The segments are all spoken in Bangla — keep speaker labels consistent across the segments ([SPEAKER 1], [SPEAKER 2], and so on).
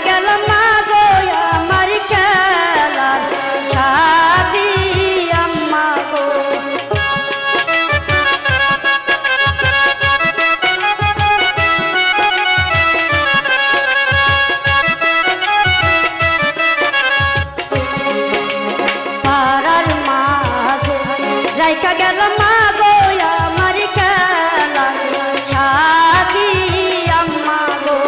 [SPEAKER 1] গেল মা গো আমার খেলার সাথী আম্মা গো। পাড়ার মাঝে রাইখা গেল মা গো আমার খেলার সাথী আম্মা গো।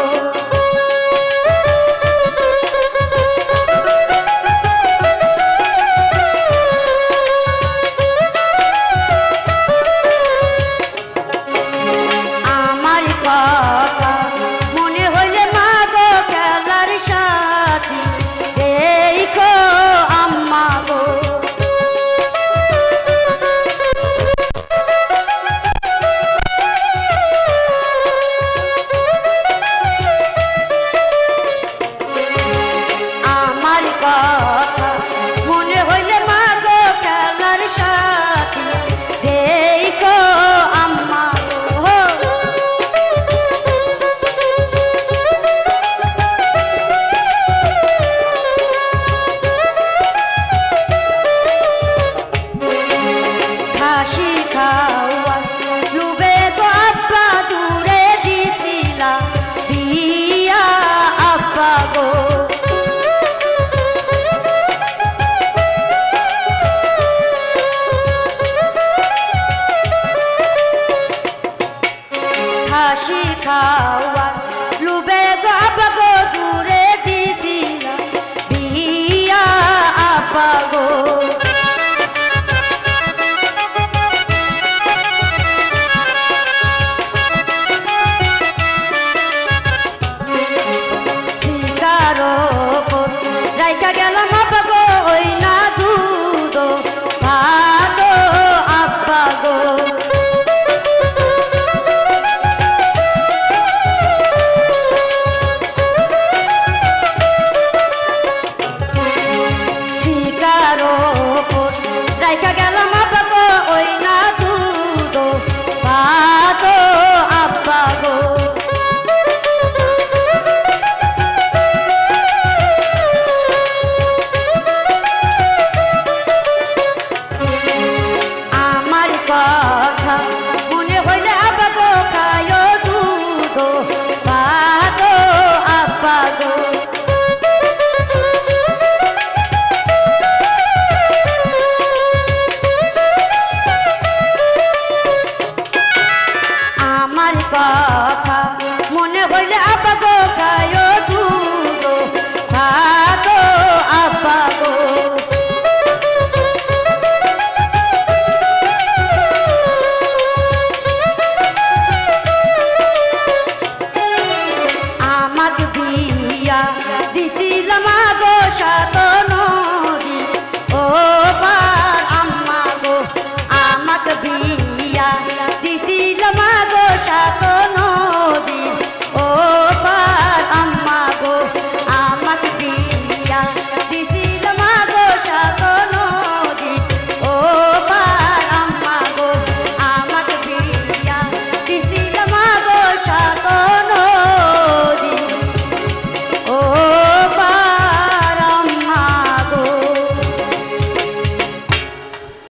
[SPEAKER 1] আমার কথা মনে হইলে মা গো খেলার সাথী দেখো আম্মা গো। আমার কথা মনে হইলে মা গো খেলার সাথী দেখো আম্মা গো। হাসি খাওয়া লুবে গো আব্বা দূরে দিছিলা বিয়া আব্বা গো। হাসি খাওয়া লুবে গো আব্বা গো দূরে দিছিলা বিয়া আব্বা গো। শিকারো রাইখা গেলাম আব্বা গো ওই না দুধ ভাত আব্বা গো। শিকারো রাইখা গেলাম আব্বা গো ওই না দুধ ভাত আব্বা গো। আমার কথা মনে হইলে আব্বা গো খায় দুধ ভাত আব্বা গো। আমার কথা মনে হইলে আব্বা গো খায় দুধ ভাত আব্বা গো। আমাকে বিয়া দিছিলাম গো সাত